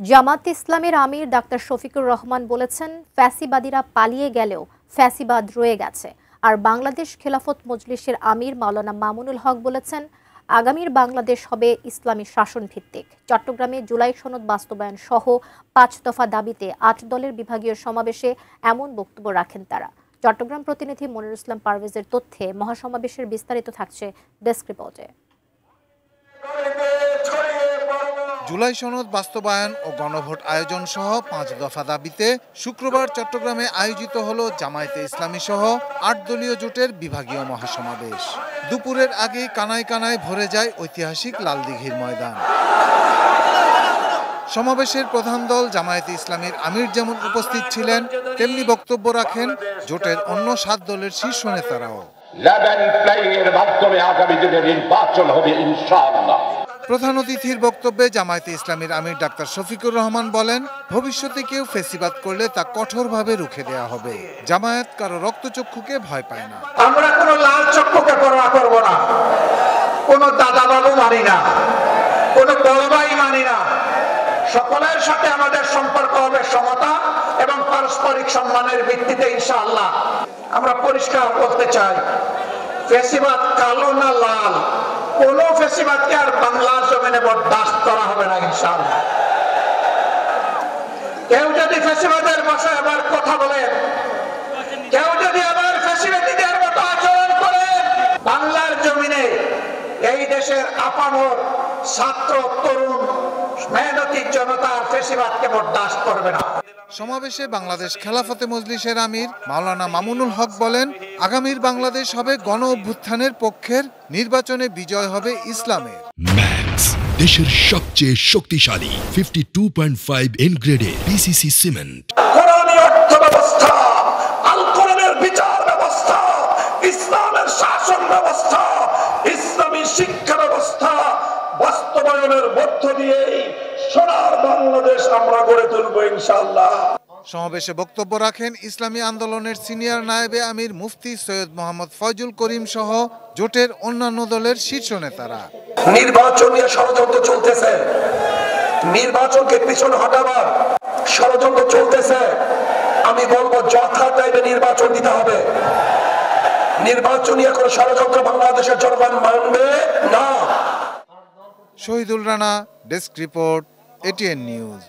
জামায়াতে ইসলামের আমির ডাক্তার শফিকুর রহমান বলেছেন, ফ্যাসিবাদীরা পালিয়ে গেলেও ফ্যাসিবাদ রয়ে গেছে। আর বাংলাদেশ খেলাফত মজলিসের আমির মাওলানা মামুনুল হক বলেছেন, আগামীর বাংলাদেশ হবে ইসলামী শাসন ভিত্তিক। চট্টগ্রামে জুলাই সনদ বাস্তবায়ন সহ ৫ দফা দাবিতে ৮ দলের বিভাগীয় সমাবেশে এমন বক্তব্য রাখেন তারা। চট্টগ্রাম প্রতিনিধি মনিরুল ইসলাম পারভেজের তথ্যে মহাসমাবেশের বিস্তারিত থাকছে ডেস্ক রিপোর্টে। জুলাই সনদ বাস্তবায়ন ও গণভোট আয়োজন সহ ৫ দফা দাবিতে শুক্রবার চট্টগ্রামে আয়োজিত হলো জামায়াতে ইসলামী সহ ৮ দলীয় জোটের বিভাগীয় মহাসমাবেশ। দুপুরের আগেই কানায় কানায় ভরে যায় ঐতিহাসিক লালদিঘির ময়দান। সমাবেশের প্রধান দল জামায়াতে ইসলামীর আমির যেমন উপস্থিত ছিলেন, তেমনি বক্তব্য রাখেন জোটের অন্য ৭ দলের শীর্ষ নেতারাও। আগামী দিনে নির্বাচন হবে ইনশাআল্লাহ। প্রধান অতিথির বক্তব্যে জামায়াতে ইসলামীর আমির ডাক্তার শফিকুর রহমান বলেন, ভবিষ্যতে কেউ ফ্যাসিবাদ করলে তা কঠোরভাবে রুখে দেওয়া হবে। জামায়াত কারো রক্তচক্ষুকে ভয় পায় না। আমরা কোনো লাল চক্ষুকে পরোয়া করব না, কোনো দাদা বাবু মানি না, কোনো বড় ভাই মানি না। সকলের সাথে আমাদের সম্পর্ক হবে সমতা এবং পারস্পরিক সম্মানের ভিত্তিতে ইনশাআল্লাহ। আমরা পরিষ্কার বলতে চাই, ফ্যাসিবাদ কালো না লাল, কোন ফ্যাসিবাদকে আর বাংলার জমিনে বরদাস্ত করা হবে না ইনশাআল্লাহ। কেউ যদি ফ্যাসিবাদের ভাষায় আবার কথা বলেন, কেউ যদি আবার ফ্যাসিবাদীদের মতো আচরণ করেন, বাংলার জমিনে এই দেশের আপামর ছাত্র তরুণ মেহনতি জনতা ফ্যাসিবাদকে বরদাস্ত করবে না। সমাবেশে বাংলাদেশ খেলাফতে মজলিসের আমির মাওলানা মামুনুল হক বলেন, আগামীর বাংলাদেশ হবে গণ অভ্যুত্থানের পক্ষের, নির্বাচনে বিজয় হবে ইসলামের। ম্যাক্স, দেশের সবচেয়ে শক্তিশালী 52.5 এনগ্রেডের পিসিসি সিমেন্ট। কোরআনী অর্থ ব্যবস্থা, আল কোরআনের বিচার ব্যবস্থা, ইসলামের শাসন ব্যবস্থা, ইসলামী শিক্ষা ব্যবস্থা বাস্তবায়নের মধ্য দিয়ে সোনার বাংলাদেশ আমরা গড়ে তুলব ইনশাআল্লাহ। সমাবেশে বক্তব্য রাখেন ইসলামী আন্দোলনের সিনিয়র নায়েবে আমির মুফতি সৈয়দ মোহাম্মদ ফয়জুল করিম সহ জোটের অন্যান্য দলের শীর্ষ নেতারা। নির্বাচন নিয়ে ষড়যন্ত্র চলতেছে, নির্বাচনকে পিছনে হটাবার ষড়যন্ত্র চলতেছে। আমি বলবো যথা টাইমে নির্বাচন দিতে হবে। নির্বাচন নিয়ে কোনো ষড়যন্ত্র বাংলাদেশের জনগণ মানবে না। Shahidul Rana, desk report, ATN news.